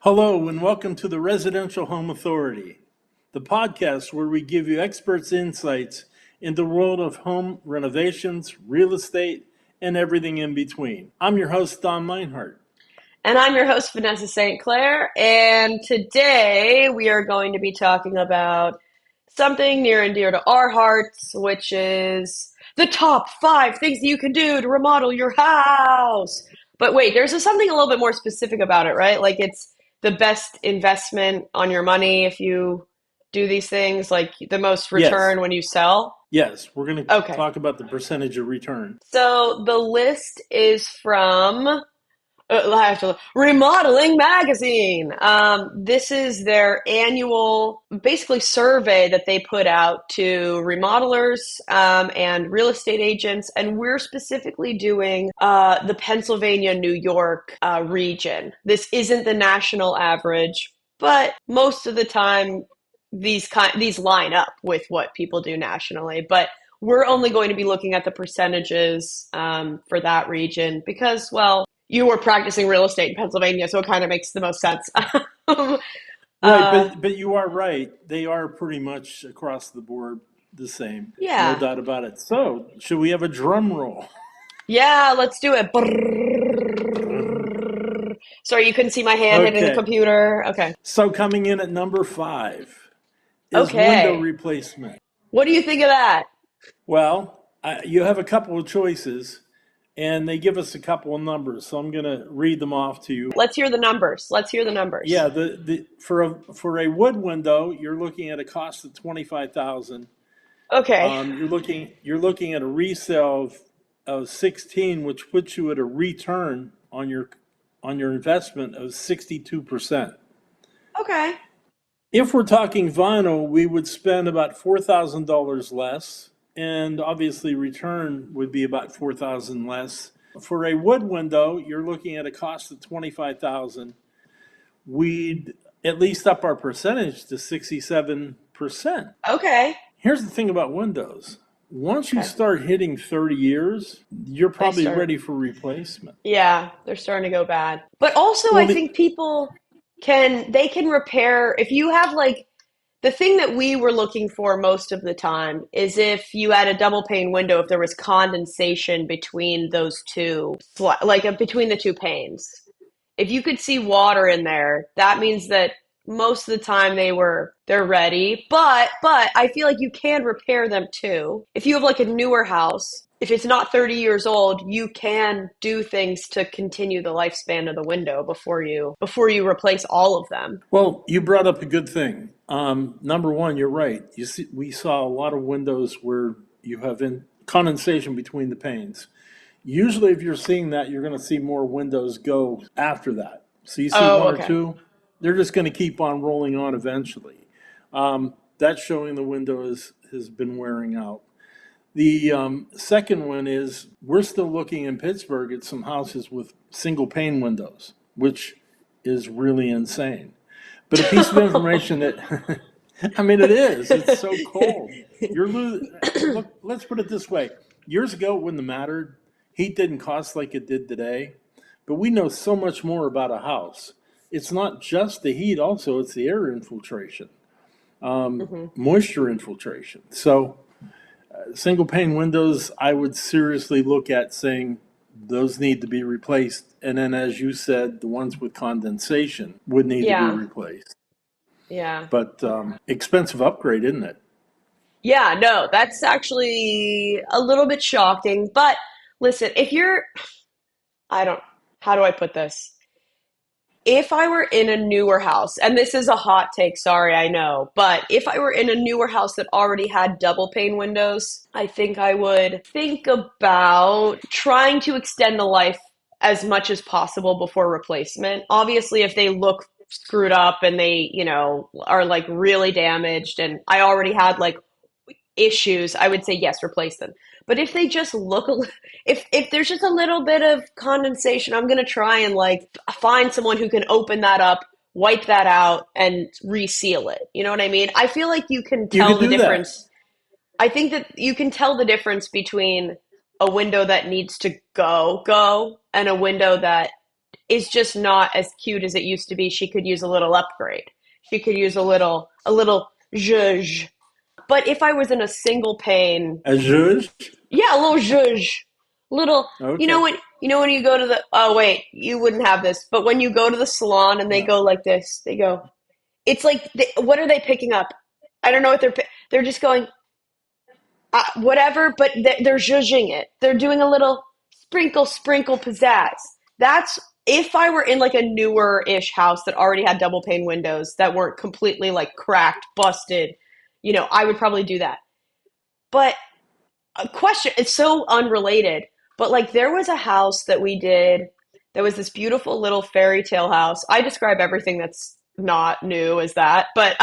Hello, and welcome to the Residential Home Authority, the podcast where we give you experts' insights into the world of home renovations, real estate, and everything in between. I'm your host, Don Meinhardt. And I'm your host, Vanessa St. Clair. And today we are going to be talking about something near and dear to our hearts, which is the top 5 things that you can do to remodel your house. But wait, there's something a little bit more specific about it, right? Like it's the best investment on your money if you do these things, like the most Yes, return when you sell. yes, we're going to Okay. talk about the percentage of return. So the list is from I have to look. Remodeling Magazine. This is their annual, basically, survey that they put out to remodelers and real estate agents, and we're specifically doing the Pennsylvania, New York region. This isn't the national average, but most of the time these line up with what people do nationally. But we're only going to be looking at the percentages for that region because, well, you were practicing real estate in Pennsylvania, so it kind of makes the most sense. Right, uh, but you are right. They are pretty much across the board the same. No yeah. doubt about it. So, should we have a drum roll? Yeah, let's do it. Sorry, you couldn't see my hand hitting the Okay, computer. Okay. so coming in at number 5 is window Okay. replacement. What do you think of that? Well, you have a couple of choices, and they give us a couple of numbers, so I'm going to read them off to you. Let's hear the numbers. Let's hear the numbers. Yeah, for a wood window, you're looking at a cost of 25,000. Okay. You're looking at a resale of 16, which puts you at a return on your investment of 62%. Okay. If we're talking vinyl, we would spend about $4,000 less, and obviously return would be about 4,000 less. For a wood window, you're looking at a cost of 25,000. We'd at least up our percentage to 67%. Okay. Here's the thing about windows. Once you Okay. start hitting 30 years, you're They probably start. ready for replacement. Yeah, they're starting to go bad. But also, Well, I think people can repair if you have like the thing that we were looking for most of the time is if you had a double pane window, if there was condensation between those two, between the two panes. If you could see water in there, that means that most of the time they're ready. But I feel like you can repair them too. If you have like a newer house, if it's not 30 years old, you can do things to continue the lifespan of the window before you replace all of them. well, you brought up a good thing. Number one, you're right. We saw a lot of windows where you have condensation between the panes. Usually, if you're seeing that, you're going to see more windows go after that. So you see Oh, one or okay. two, they're just going to keep on rolling on eventually. That's showing the window has been wearing out. The second one is we're still looking in Pittsburgh at some houses with single pane windows, which is really insane. But a piece of information that, I mean, it is. It's so cold. You're losing. Look, let's put it this way. Years ago, it wouldn't have mattered. Heat didn't cost like it did today. But we know so much more about a house. It's not just the heat, also, it's the air infiltration, hmm moisture infiltration. So, single pane windows, I would seriously look at saying those need to be replaced. And then, as you said, the ones with condensation would need to be Yeah. replaced. Yeah. But expensive upgrade, isn't it? Yeah, no, that's actually a little bit shocking. But listen, I don't, how do I put this? If I were in a newer house, and this is a hot take, sorry, I know, but if I were in a newer house that already had double pane windows, I think I would think about trying to extend the life as much as possible before replacement. Obviously, if they look screwed up and they are like really damaged, and I already had like issues, I would say yes, replace them. But if they just look, if there's just a little bit of condensation, I'm gonna try and like find someone who can open that up, wipe that out, and reseal it. You know what I mean? I feel like you can You tell could the do that. difference. I think that you can tell the difference between a window that needs to go and a window that is just not as cute as it used to be. She could use a little upgrade. She could use a little zhuzh. But if I was in a single pane, A zhuzh? yeah, a little zhuzh, little. Okay. You know when you go to the, oh wait, you wouldn't have this, but when you go to the salon and they No. go like this, they go. It's like, what are they picking up? I don't know what they're just going whatever, but they're zhuzhing it. They're doing a little sprinkle pizzazz. That's if I were in like a newer ish house that already had double pane windows that weren't completely like cracked, busted, I would probably do that. But a question, it's so unrelated, but like there was a house that we did. There was this beautiful little fairy tale house. I describe everything that's not new as that, but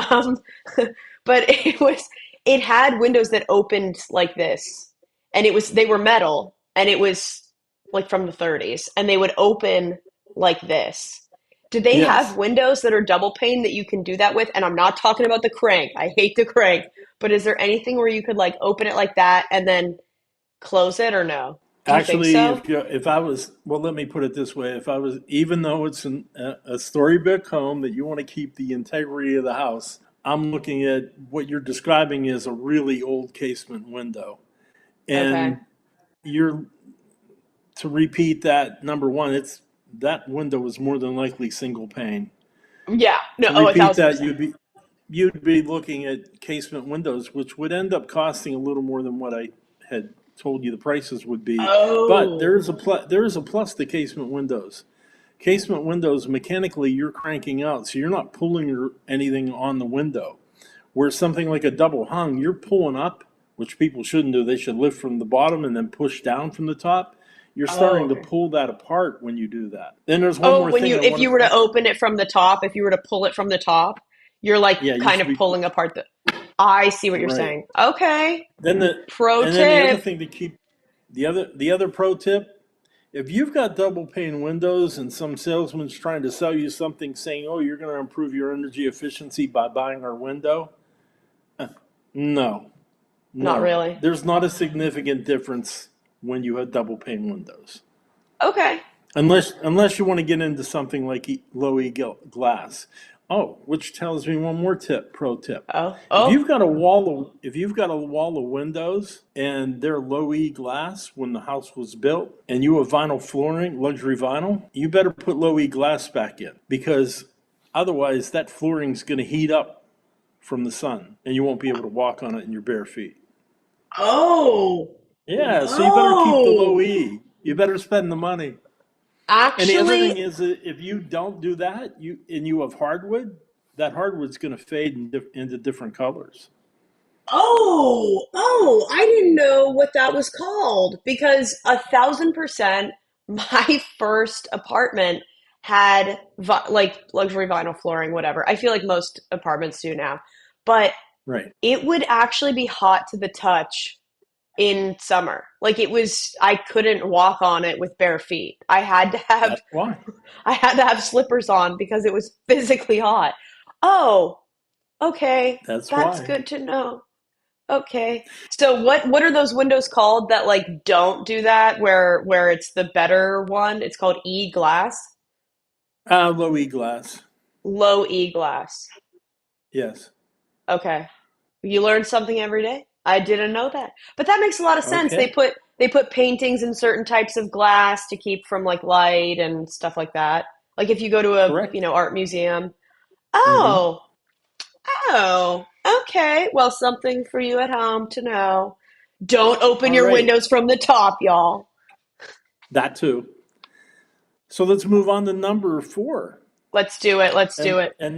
but it had windows that opened like this, and they were metal, and it was like from the 30s, and they would open like this. Do they have Yes. windows that are double pane that you can do that with? And I'm not talking about the crank. I hate the crank. But is there anything where you could like open it like that and then close it or no? Do you think Actually, so? if I was, well, let me put it this way: if I was, even though it's a storybook home that you want to keep the integrity of the house, I'm looking at what you're describing as a really old casement window, Okay. and you're to repeat that. Number one, it's that window is more than likely single pane. Yeah. No, To oh, a repeat thousand that, percent. you'd be looking at casement windows, which would end up costing a little more than what I had told you the prices would be. But Oh. there is a plus to casement windows. Casement windows, mechanically, you're cranking out, so you're not pulling anything on the window. Where something like a double hung, you're pulling up, which people shouldn't do. They should lift from the bottom and then push down from the top. You're Oh, starting to okay. pull that apart when you do that. Then there's one Oh, more thing I if you want were to to. open it from the top, if you were to pull it from the top, you're like Yeah, you kind should of be pulling apart the. I see what you're right. saying. Okay. Then the Pro and then the other tip. thing to keep the other pro tip, if you've got double pane windows and some salesman's trying to sell you something saying, "Oh, you're going to improve your energy efficiency by buying our window," no, Not no, really. there's not a significant difference when you have double pane windows, Okay. unless you want to get into something like low E glass. Oh, which tells me one more pro tip. Oh. Oh. If you've got a wall of windows and they're low E glass when the house was built, and you have vinyl flooring, luxury vinyl, you better put low E glass back in, because otherwise that flooring's going to heat up from the sun and you won't be able to walk on it in your bare feet. Oh. Yeah, so you better keep the low Whoa. E. You better spend the money. And the other thing Actually, is that if you don't do that, you have hardwood, that hardwood's going to fade into different colors. I didn't know what that was called because 1,000% my first apartment had like luxury vinyl flooring, whatever. I feel like most apartments do now, but Right. it would actually be hot to the touch in summer. Like I couldn't walk on it with bare feet. That's why. I had to have slippers on because it was physically hot. Oh, okay. That's That's why. good to know. Okay. So what are those windows called that like don't do that where it's the better one? It's called E glass, Low E glass. low E glass. Yes. Okay. You learn something every day. I didn't know that. But that makes a lot of sense. Okay. They put paintings in certain types of glass to keep from like light and stuff like that. Like if you go to a, Correct. art museum. Hmm. Oh, oh, okay. Well, something for you at home to know. Don't open All your right. windows from the top, y'all. That too. So let's move on to number four. Let's do it. Let's do And it. and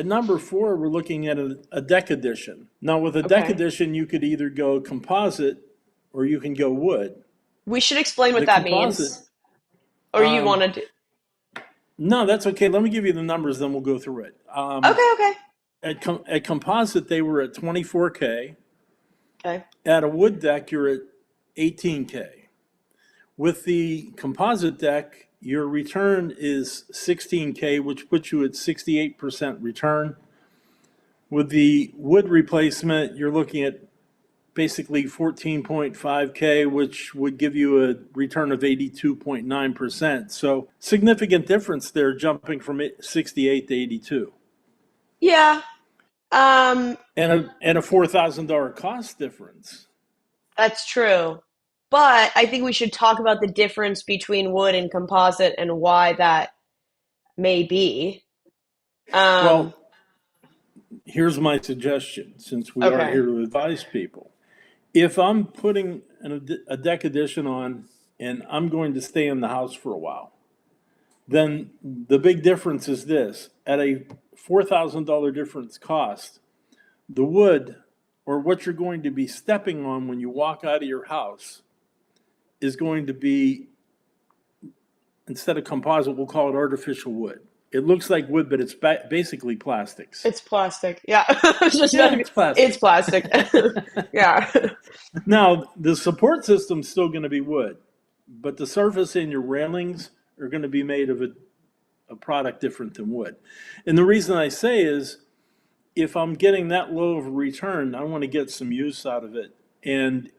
number four, we're looking at a deck edition. Now, with a deck Okay. edition, you could either go composite or you can go wood. We should explain what The that composite. means. Or you want Um, to do. no, that's okay. Let me give you the numbers, then we'll go through it. Okay, okay. At composite, they were at 24K. Okay. At a wood deck, you're at 18K. With the composite deck, your return is 16K, which puts you at 68% return. With the wood replacement, you're looking at basically 14.5K, which would give you a return of 82.9%. So significant difference there, jumping from 68 to 82. Yeah. Um, And a $4,000 cost difference. that's true. But I think we should talk about the difference between wood and composite and why that may be. Um, Well, here's my suggestion, since we are okay. here to advise people. If I'm putting a deck addition on and I'm going to stay in the house for a while, then the big difference is this: at a $4,000 difference cost, the wood, or what you're going to be stepping on when you walk out of your house, is going to be, instead of composite, we'll call it artificial wood. It looks like wood, but it's basically plastics. It's plastic. Yeah. I was just about Yeah, to be, it's it's plastic. plastic. Yeah. Now, the support system's still going to be wood, but the surface and your railings are going to be made of a product different than wood. And the reason I say is, if I'm getting that low of a return, I want to get some use out of it. And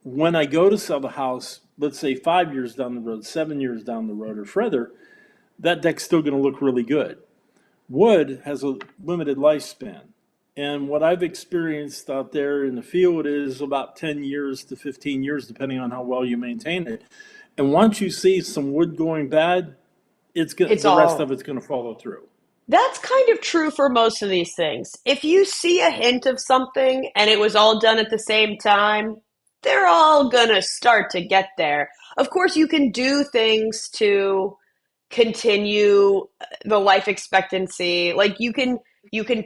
when I go to sell the house, let's say 5 years down the road, 7 years down the road, or further, that deck's still going to look really good. Wood has a limited lifespan. And what I've experienced out there in the field is about 10 years to 15 years, depending on how well you maintain it. And once you see some wood going bad, It's the rest of all it's going to follow through. That's kind of true for most of these things. If you see a hint of something and it was all done at the same time, they're all gonna start to get there. Of course, you can do things to continue the life expectancy. Like you can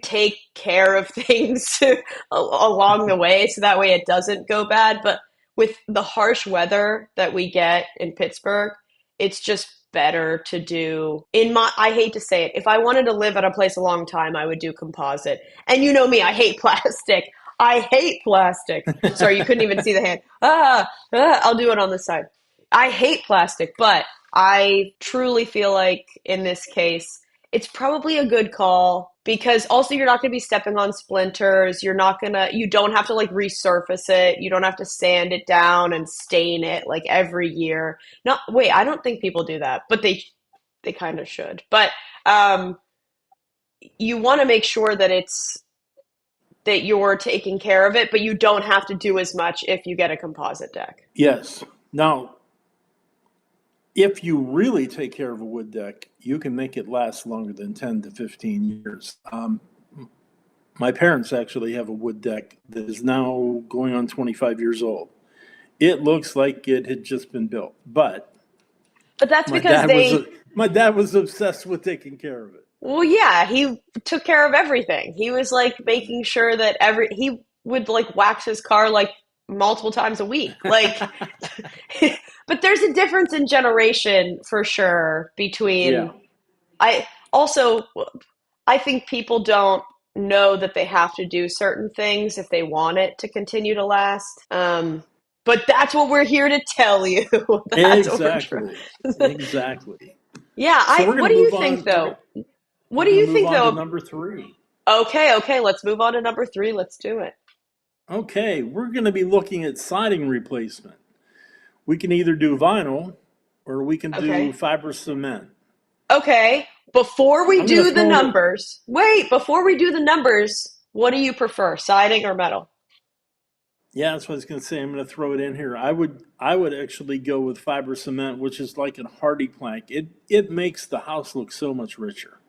take care of things along the way so that way it doesn't go bad. But with the harsh weather that we get in Pittsburgh, it's just better to do in my I hate to say it. If I wanted to live at a place a long time, I would do composite. And you know me, I hate plastic. I hate plastic. Sorry, you couldn't even see the hand. I'll do it on this side. I hate plastic, but I truly feel like in this case, it's probably a good call because also you're not going to be stepping on splinters. You don't have to like resurface it. You don't have to sand it down and stain it like every year. No, wait, I don't think people do that, but they kind of should. But um, you want to make sure that you're taking care of it, but you don't have to do as much if you get a composite deck. Yes. Now, if you really take care of a wood deck, you can make it last longer than 10 to 15 years. My parents actually have a wood deck that is now going on 25 years old. It looks like it had just been built, but But that's my because dad was my dad was obsessed with taking care of it. well, yeah, he took care of everything. He was like making sure that he would like wax his car like multiple times a week. Like, but there's a difference in generation for sure Yeah. between I also I think people don't know that they have to do certain things if they want it to continue to last. But that's what we're here to tell you. That's what we're trying. Exactly. Exactly. Yeah, So what do you think though? What we're do going to you move think on to though? number 3. Okay, okay, let's move on to number three. Let's do it. Okay, we're going to be looking at siding replacement. We can either do vinyl or we can do Okay. fiber cement. Okay, I'm going to before we do the numbers, what do you prefer, siding or metal? yeah, that's what I was going to say. I'm going to throw it in here. I would actually go with fiber cement, which is like a hardy plank. It makes the house look so much richer.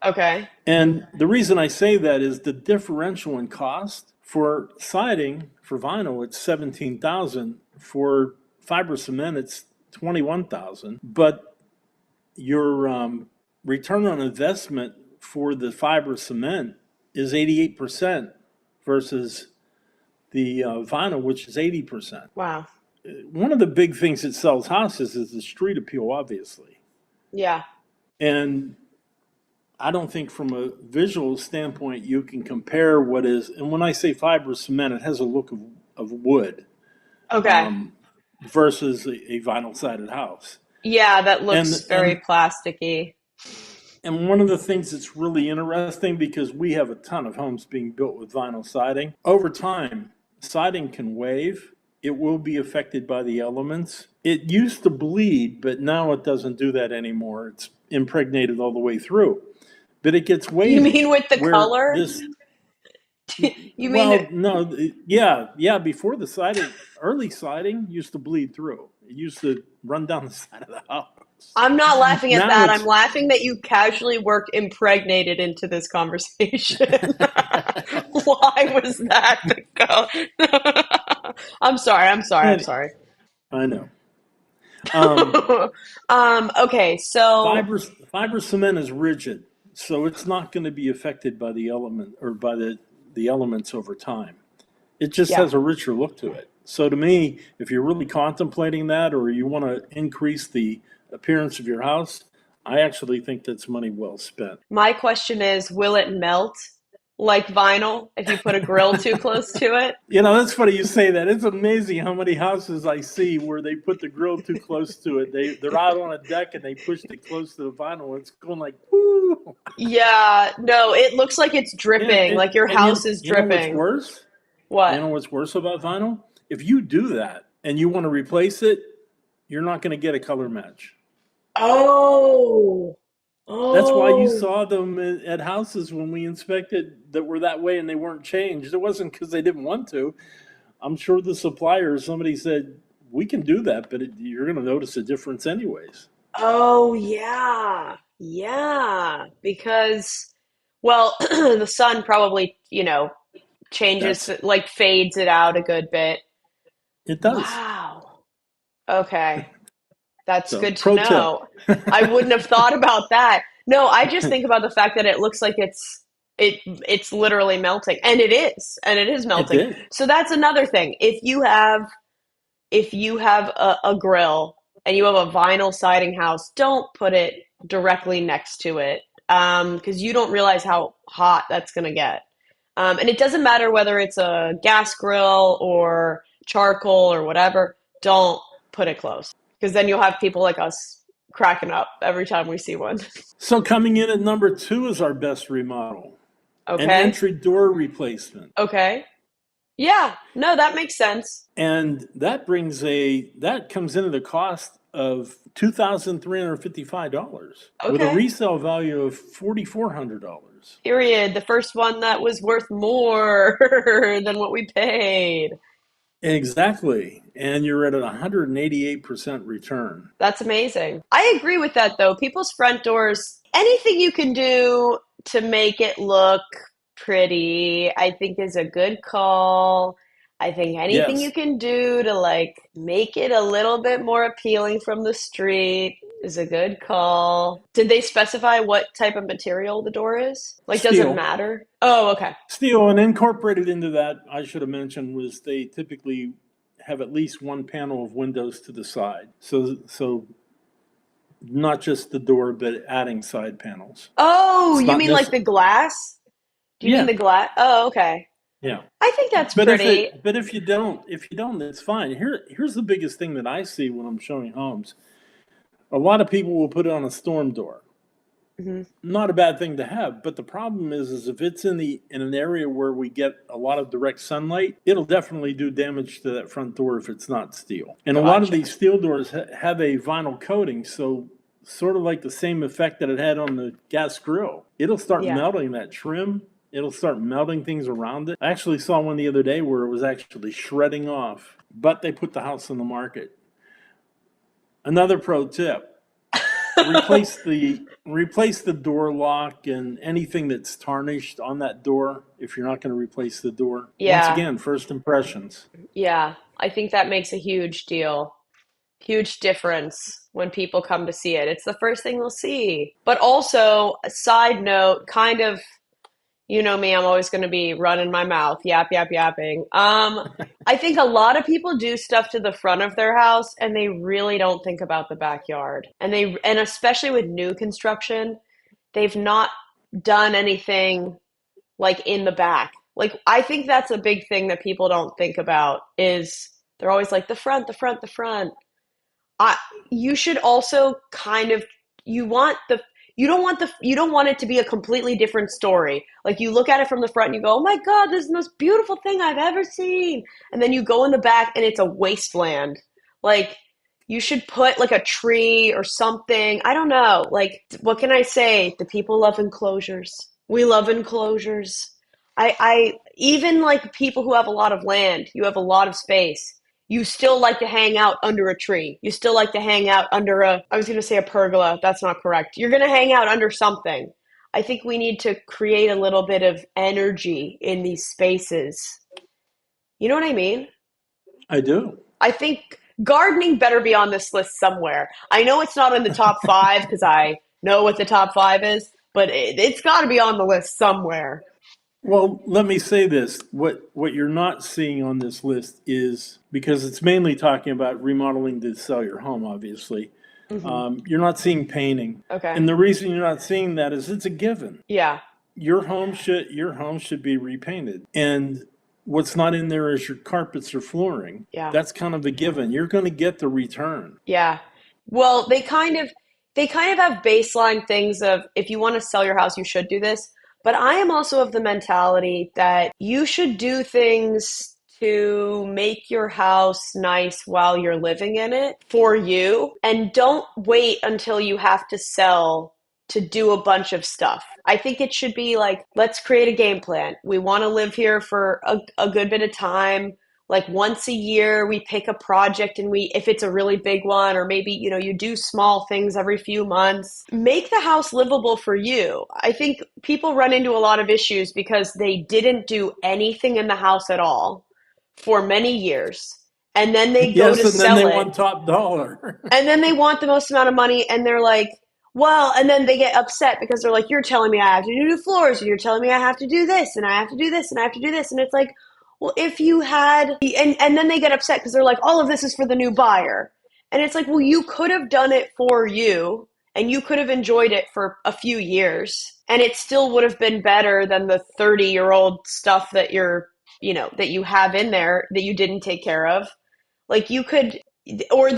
Okay. And the reason I say that is the differential in cost for siding for vinyl it's 17,000, for fiber cement it's 21,000, but your return on investment for the fiber cement is 88% versus the vinyl, which is 80%. Wow. One of the big things that sells houses is the street appeal, obviously. Yeah. And I don't think from a visual standpoint you can compare what is, and when I say fiber cement, it has a look of wood Okay. um, versus a vinyl sided house. Yeah, that And, looks very and plasticky. And one of the things that's really interesting, because we have a ton of homes being built with vinyl siding, over time, siding can wave, it will be affected by the elements. It used to bleed, but now it doesn't do that anymore. It's impregnated all the way through. But it gets You mean wavy, with the where color? this, You mean, well, no, yeah, before the siding, early siding used to bleed through. It used to run down the side of the house. I'm not laughing at Now that. I'm it's, laughing that you casually work impregnated into this conversation. Why was that the go? I'm sorry. I'm sorry. I'm and sorry. I know. Um, Okay, so fiber cement is rigid, so it's not going to be affected by the element or by the elements over time. It just yeah. has a richer look to it. So to me, if you're really contemplating that or you want to increase the appearance of your house, I actually think that's money well spent. My question is, will it melt like vinyl if you put a grill too close to it? You know, that's funny you say that. It's amazing how many houses I see where they put the grill too close to it. They're out on a deck and they pushed it close to the vinyl. It's going like, woo. Yeah, no, it looks like it's Yeah, dripping, like your and house is you know what's dripping. worse? What? You know what's worse about vinyl? If you do that and you want to replace it, you're not going to get a color match. Oh, That's why you oh, saw them at houses when we inspected that were that way and they weren't changed. It wasn't because they didn't want to. I'm sure the supplier, somebody said, we can do that, but you're going to notice a difference anyways. oh, yeah, yeah. Because, well, the sun probably, changes, That's, like fades it out a good bit. it does. Wow. Okay. That's So, good to pro tip. know. I wouldn't have thought about that. No, I just think about the fact that it looks like it's literally melting. And it is It melting. did. So that's another thing. If you have a grill and you have a vinyl siding house, don't put it directly next to it because you don't realize how hot that's going to get. And it doesn't matter whether it's a gas grill or charcoal or whatever, don't put it close because then you'll have people like us cracking up every time we see one. So, coming in at number two is our best remodel, an Okay. entry door replacement. Okay. Yeah. No, that makes sense. And that comes in at a cost of $2,355 with a Okay. resale value of $4,400. Period. The first one that was worth more than what we paid. Exactly. And you're at a 188% return. That's amazing. I agree with that though. People's front doors, anything you can do to make it look pretty, I think is a good call. I think anything you Yes. can do to like make it a little bit more appealing from the street is a good call. Did they specify what type of material the door is? Like, does it Steel. matter? Oh, okay. Steel, and incorporated into that, I should have mentioned, was they typically have at least one panel of windows to the side. So not just the door, but adding side panels. Oh, It's you not mean like necessary. the glass? Do you mean Yeah, the glass? Oh, okay. yeah. I think that's But pretty. if you don't, it's fine. Here's the biggest thing that I see when I'm showing homes. A lot of people will put it on a storm door. Mhm. Not a bad thing to have, but the problem is if it's in an area where we get a lot of direct sunlight, it'll definitely do damage to that front door if it's not steel. And a lot of Gotcha. these steel doors have a vinyl coating, so sort of like the same effect that it had on the gas grill. It'll start Yeah. melting that trim. It'll start melting things around it. I actually saw one the other day where it was actually shredding off, but they put the house on the market. Another pro tip: replace the door lock and anything that's tarnished on that door if you're not going to replace the door. Once Yeah. again, first impressions. Yeah. I think that makes a huge deal. Huge difference when people come to see it. It's the first thing they'll see. But also, a side note, kind of, you know me, I'm always going to be running my mouth, yap, yap, yapping. I think a lot of people do stuff to the front of their house and they really don't think about the backyard. And especially with new construction, they've not done anything like in the back. Like I think that's a big thing that people don't think about is they're always like the front, the front, the front. I you should also kind of you want the you don't want it to be a completely different story. Like you look at it from the front and you go, "Oh my God, this is the most beautiful thing I've ever seen." And then you go in the back and it's a wasteland. Like you should put like a tree or something. I don't know. Like what can I say? The people love enclosures. We love enclosures. I even like people who have a lot of land, you have a lot of space. You still like to hang out under a tree. You still like to hang out under I was going to say a pergola. That's not correct. You're going to hang out under something. I think we need to create a little bit of energy in these spaces. You know what I mean? I do. I think gardening better be on this list somewhere. I know it's not in the top five because I know what the top five is, but it's got to be on the list somewhere. Well, let me say this. What you're not seeing on this list is, because it's mainly talking about remodeling to sell your home, obviously. You're not seeing painting. Okay. And the reason you're not seeing that is it's a given. Yeah. Your home should be repainted. And what's not in there is your carpets or flooring. Yeah. That's kind of a given. You're going to get the return. Yeah. Well, they kind of have baseline things of if you want to sell your house, you should do this. But I am also of the mentality that you should do things to make your house nice while you're living in it for you. And don't wait until you have to sell to do a bunch of stuff. I think it should be like, let's create a game plan. We want to live here for a good bit of time. Like once a year, we pick a project and if it's a really big one, or maybe, you do small things every few months, make the house livable for you. I think people run into a lot of issues because they didn't do anything in the house at all for many years. And then they go Yes, to and then sell they it. want top dollar. And then they want the most amount of money and they're like, well, and then they get upset because they're like, you're telling me I have to do new floors, and you're telling me I have to do this, and I have to do this, and I have to do this. And it's like, well, if you had, and then they get upset because they're like, all of this is for the new buyer. And it's like, well, you could have done it for you and you could have enjoyed it for a few years and it still would have been better than the 30-year-old stuff that that you have in there that you didn't take care of. Like you could, or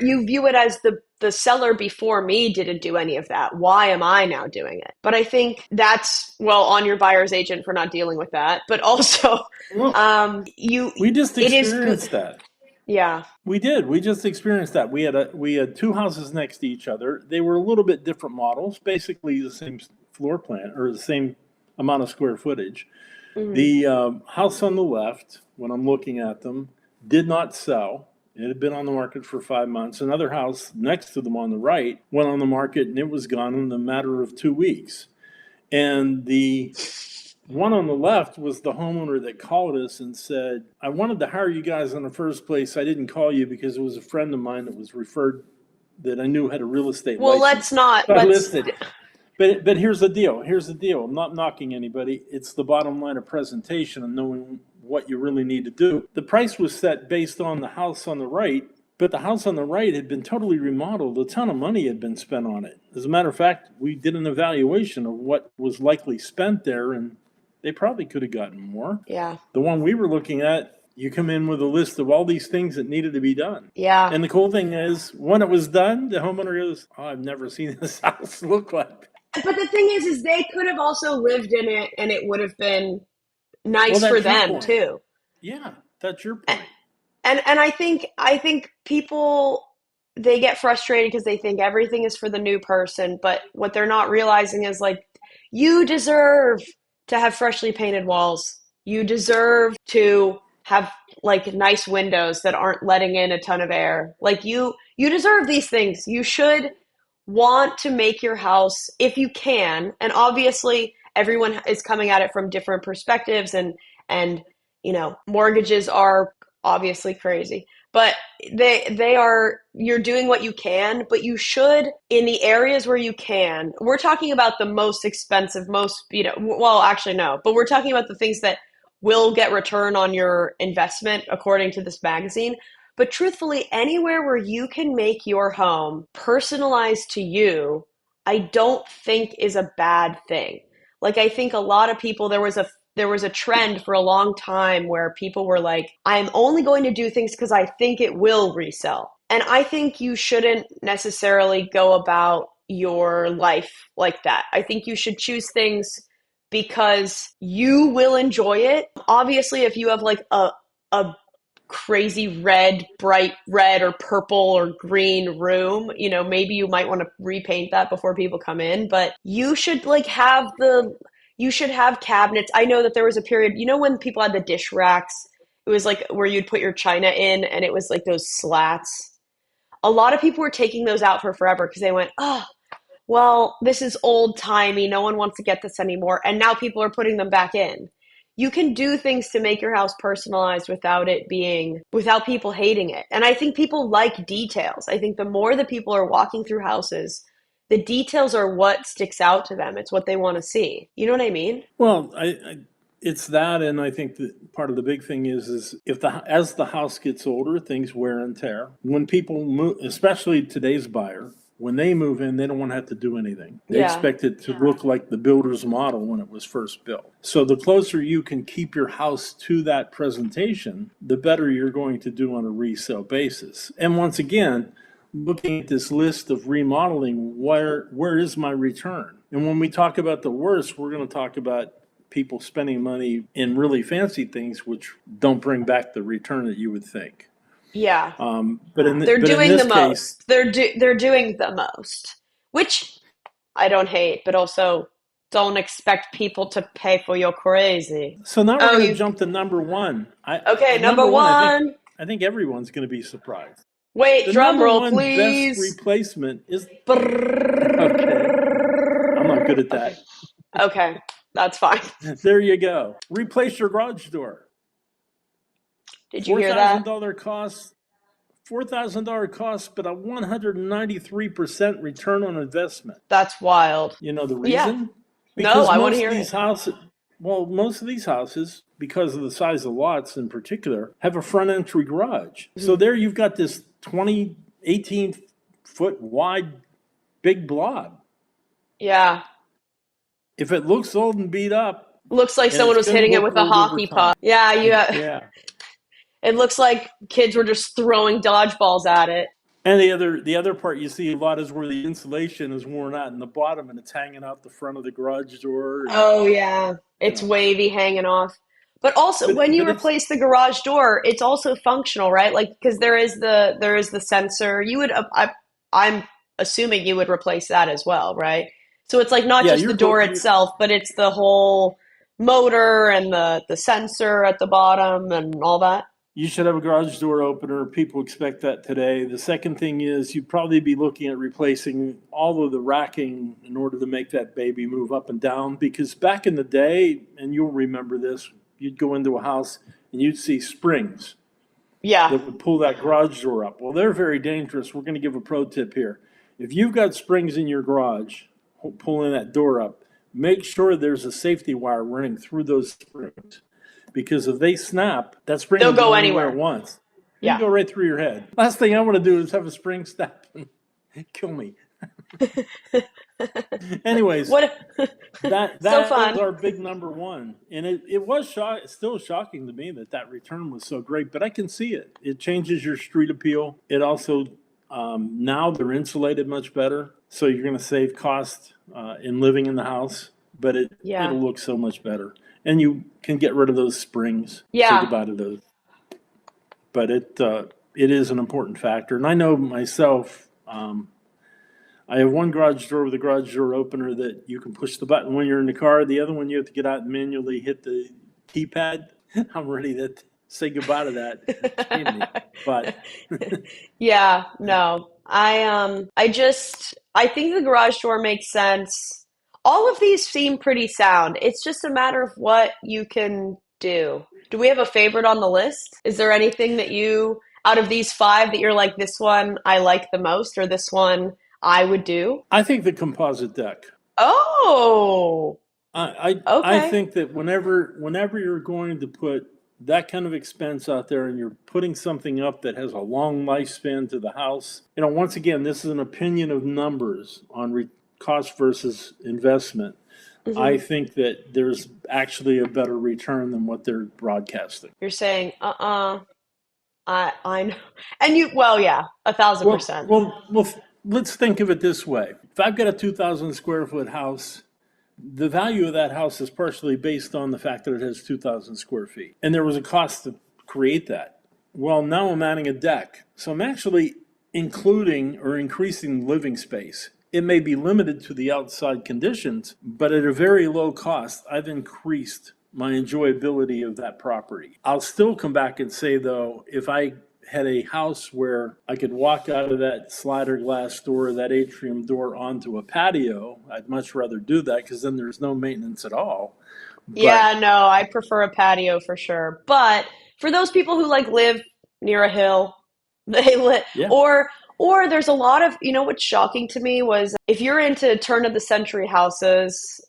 you view it as the seller before me didn't do any of that. Why am I now doing it? But I think that's, well, on your buyer's agent for not dealing with that. But also, Well, we just it is experienced good. that. Yeah. We did. We just experienced that. We had two houses next to each other. They were a little bit different models, basically the same floor plan or the same amount of square footage. Mm-hmm. The house on the left, when I'm looking at them, did not sell. It had been on the market for 5 months. Another house next to them on the right went on the market and it was gone in a matter of 2 weeks. And the one on the left was the homeowner that called us and said, I wanted to hire you guys in the first place. I didn't call you because it was a friend of mine that was referred that I knew had a real estate Well, license. let's I listed. But here's the deal. Here's the deal. I'm not knocking anybody. It's the bottom line of presentation and knowing what you really need to do. The price was set based on the house on the right, but the house on the right had been totally remodeled. A ton of money had been spent on it. As a matter of fact, we did an evaluation of what was likely spent there, and they probably could have gotten more. Yeah. The one we were looking at, you come in with a list of all these things that needed to be done. Yeah. And the cool thing is, when it was done, the homeowner goes, oh, I've never seen this house look like. But the thing is they could have also lived in it and it would have been nice Well, for that's your them point. too. Yeah, that's your point. And I think people, they get frustrated because they think everything is for the new person, but what they're not realizing is like, you deserve to have freshly painted walls. You deserve to have like nice windows that aren't letting in a ton of air. Like you deserve these things. You should want to make your house if you can. And obviously everyone is coming at it from different perspectives and mortgages are obviously crazy. But you're doing what you can, but you should, in the areas where you can. We're talking about the most expensive, well, actually no, but we're talking about the things that will get return on your investment according to this magazine. But truthfully, anywhere where you can make your home personalized to you, I don't think is a bad thing. Like I think a lot of people, there was a trend for a long time where people were like, I'm only going to do things because I think it will resell. And I think you shouldn't necessarily go about, your life like that. I think you should choose things because you will enjoy it. Obviously, if you have like a crazy red, bright red or purple or green room, maybe you might want to repaint that before people come in, but you should like you should have cabinets. I know that there was a period, when people had the dish racks, it was like where you'd put your china in and it was like those slats. A lot of people were taking those out for forever because they went, oh, well, this is old timey. No one wants to get this anymore. And now people are putting them back in. You can do things to make your house personalized without people hating it. And I think people like details. I think the more that people are walking through houses, the details are what sticks out to them. It's what they want to see. You know what I mean? Well, it's that, and I think that part of the big thing is as the house gets older, things wear and tear. When people move, especially today's buyer, when they move in, they don't want to have to do anything. They Yeah. expect it to look like the builder's model when it was first built. So the closer you can keep your house to that presentation, the better you're going to do on a resale basis. And once again, looking at this list of remodeling, where is my return? And when we talk about the worst, we're going to talk about people spending money in really fancy things, which don't bring back the return that you would think. Yeah. They're But in doing this the case, most. They're doing the most, which I don't hate, but also don't expect people to pay for your crazy. so now we're Oh, going to you jump to number one. okay? Number Number one, one. I think everyone's going to be surprised. Wait, The drum number roll, one best please. replacement is okay. I'm not good at Brrrr. that. Okay, okay, that's fine. There you go. Replace your garage door. Did you Four hear thousand that? dollar cost. $4,000 cost, but a 193% return on investment. That's wild. You know the Yeah. reason? No, Because I want to hear it. most of these houses, because of the size of lots in particular, have a front entry garage. So Mhm. there you've got this 20, 18-foot wide big blob. Yeah. If it looks old and beat up, Looks like and someone it's was going to hitting it look with a old over hockey time. puck. Yeah, Yeah. it looks like kids were just throwing dodgeballs at it. And the other part you see a lot is where the insulation is worn out in the bottom and it's hanging out the front of the garage door, and Oh yeah. you It's know. wavy hanging off. But also when you But it's replace the garage door, it's also functional, right? Like because there is the sensor. I'm assuming you would replace that as well, right? So it's like not yeah, just the door you itself, but it's the whole motor and the sensor at the bottom and all that. you should have a garage door opener. People expect that today. The second thing is you'd probably be looking at replacing all of the racking in order to make that baby move up and down. Because back in the day, and you'll remember this, you'd go into a house and you'd see springs Yeah. that would pull that garage door up. Well, they're very dangerous. We're going to give a pro tip here. If you've got springs in your garage pulling that door up, make sure there's a safety wire running through those springs. Because if they snap, that spring They'll will go go anywhere it anywhere. wants. It can Yeah. go right through your head. Last thing I want to do is have a spring snap and kill me. Anyways, What so that is fun. our big number one, and it was still shocking to me that return was so great. But I can see it. It changes your street appeal. It also now they're insulated much better, so you're going to save cost in living in the house. But Yeah. it'll look so much better, and you can get rid of those springs. Say Yeah. goodbye to those. But it is an important factor, and I know myself. I have one garage door with a garage door opener that you can push the button when you're in the car. The other one you have to get out and manually hit the keypad. I'm ready to say goodbye to that candy. But Yeah, no. I think the garage door makes sense. All of these seem pretty sound. It's just a matter of what you can do. Do we have a favorite on the list? Is there anything that out of these five, that you're like, this one I like the most, or this one I would do? I think the composite deck. Oh, I okay. think that whenever you're going to put that kind of expense out there and you're putting something up that has a long lifespan to the house, once again, this is an opinion of numbers on cost versus investment. I hmm think that there's actually a better return than what they're broadcasting. You're saying, I know. And well, yeah, a thousand Well, percent. well, well. let's think of it this way. If I've got a 2,000 square foot house, the value of that house is partially based on the fact that it has 2,000 square feet. And there was a cost to create that. Well, now I'm adding a deck. So I'm actually including or increasing living space. It may be limited to the outside conditions, but at a very low cost, I've increased my enjoyability of that property. I'll still come back and say, though, if I had a house where I could walk out of that slider glass door, that atrium door onto a patio, I'd much rather do that because then there's no maintenance at all. But Yeah, no, I prefer a patio for sure. But for those people who like live near a hill, they live yeah, or there's a lot of, you know, what's shocking to me was if you're into turn of the century houses,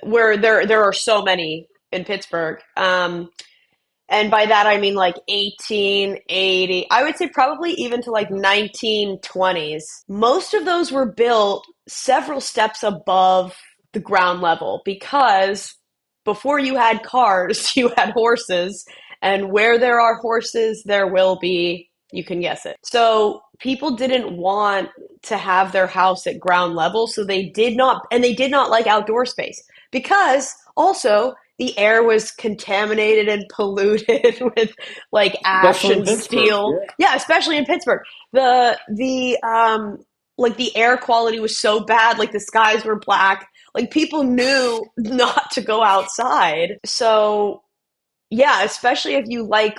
where there are so many in Pittsburgh. And by that I mean like 1880. I would say probably even to like 1920s. Most of those were built several steps above the ground level because before you had cars, you had horses, and where there are horses, there will be, you can guess it. So people didn't want to have their house at ground level, so they did not like outdoor space because also the air was contaminated and polluted with like ash especially in and Pittsburgh. steel. Yeah. Yeah, especially in Pittsburgh. The like the air quality was so bad, like the skies were black. Like people knew not to go outside. So, yeah, especially if you like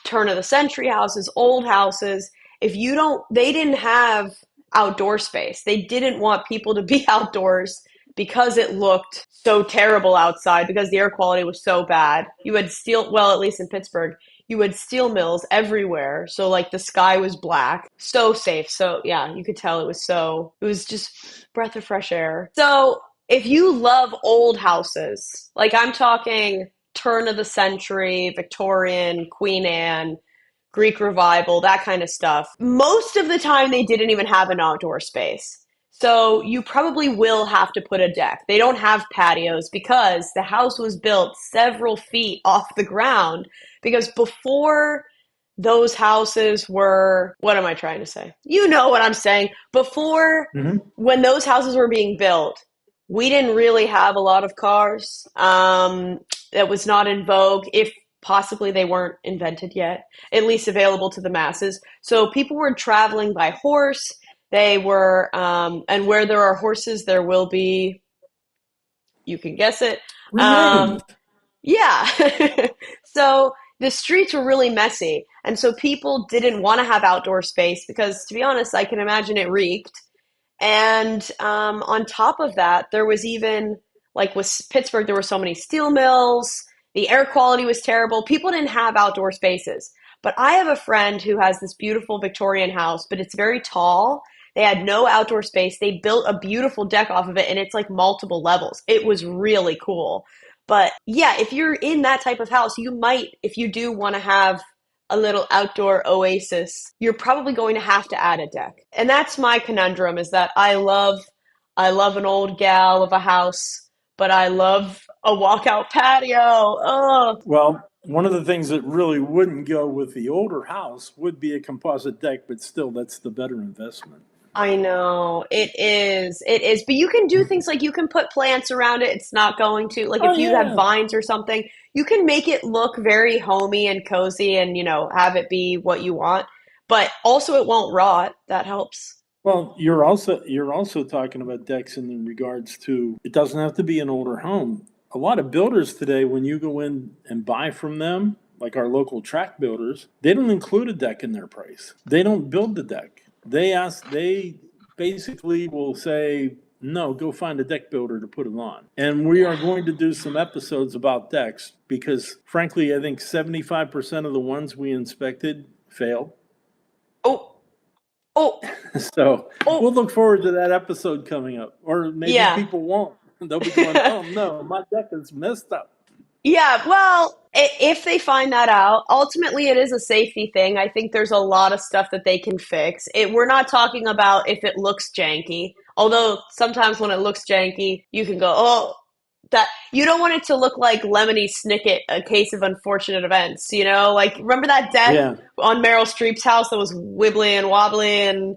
turn of the century houses, old houses, if you don't, they didn't have outdoor space. They didn't want people to be outdoors because it looked so terrible outside because the air quality was so bad. You had steel, well, at least in Pittsburgh, you had steel mills everywhere. So like the sky was black, so safe. So yeah, you could tell it was just breath of fresh air. So if you love old houses, like I'm talking turn of the century, Victorian, Queen Anne, Greek revival, that kind of stuff. Most of the time, they didn't even have an outdoor space. So you probably will have to put a deck. They don't have patios because the house was built several feet off the ground. Because before those houses were, what am I trying to say? You know what I'm saying. Before, Hmm. when those houses were being built, we didn't really have a lot of cars. That was not in vogue, if possibly they weren't invented yet, at least available to the masses. So people were traveling by horse. They were, and where there are horses, there will be, you can guess it. Remains. Um, yeah. So the streets were really messy. And so people didn't want to have outdoor space because, to be honest, I can imagine it reeked. And on top of that, there was even, like with Pittsburgh, there were so many steel mills. The air quality was terrible. People didn't have outdoor spaces. But I have a friend who has this beautiful Victorian house, but it's very tall. They had no outdoor space. They built a beautiful deck off of it, and it's like multiple levels. It was really cool. But yeah, if you're in that type of house, you might, if you do want to have a little outdoor oasis, you're probably going to have to add a deck. And that's my conundrum is that I love an old gal of a house, but I love a walkout patio. Oh, Well, one of the things that really wouldn't go with the older house would be a composite deck, but still, that's the better investment. I know. It is. It is. But you can do things like you can put plants around it. It's not going to, like Oh if you have yeah. vines or something, you can make it look very homey and cozy and, you know, have it be what you want. But also it won't rot. That helps. Well, you're also talking about decks in regards to it doesn't have to be an older home. A lot of builders today, when you go in and buy from them, like our local track builders, they don't include a deck in their price. They don't build the deck. They basically will say, no, go find a deck builder to put it on. And we are Yeah. going to do some episodes about decks because frankly, I think 75% of the ones we inspected failed. Oh, oh, So we'll oh. look forward to that episode coming up. Or maybe Yeah. people won't. They'll be going, oh no, my deck is messed up. Yeah, well, if they find that out, ultimately it is a safety thing. I think there's a lot of stuff that they can fix. We're not talking about if it looks janky, although sometimes when it looks janky, you can go, oh, that you don't want it to look like Lemony Snicket, A Case of Unfortunate Events, you know? Like, remember that deck Yeah. on Meryl Streep's house that was wibbly and wobbly and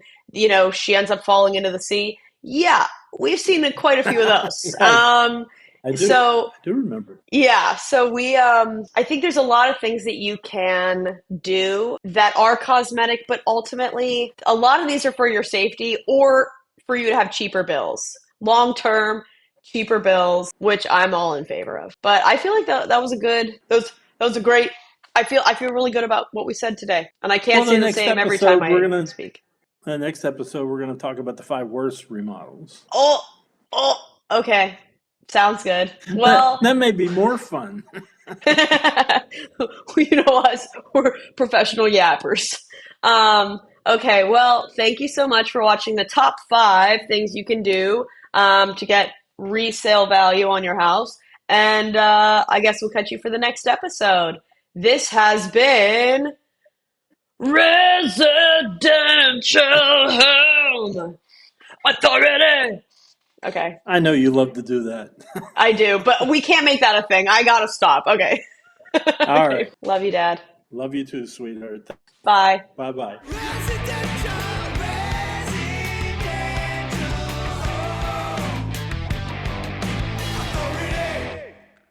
she ends up falling into the sea. Yeah, we've seen quite a few of those. Yeah, I do. So I do remember. yeah, so I think there's a lot of things that you can do that are cosmetic, but ultimately a lot of these are for your safety or for you to have cheaper bills. Long term, cheaper bills, which I'm all in favor of. But I feel like that was that was a great I feel really good about what we said today. And I can't Well, say the same every time I speak. the next episode we're gonna talk about the 5 worst remodels. Oh, oh, okay. Sounds good. That Well, that may be more fun. us, we're professional yappers. Okay, well, thank you so much for watching the top 5 things you can do to get resale value on your house. And I guess we'll catch you for the next episode. This has been Residential Home Authority. Okay, I know you love to do that. I do, but we can't make that a thing. I gotta stop. Okay. All Okay. right. Love you, Dad. Love you too, sweetheart. Bye. Bye bye. Residential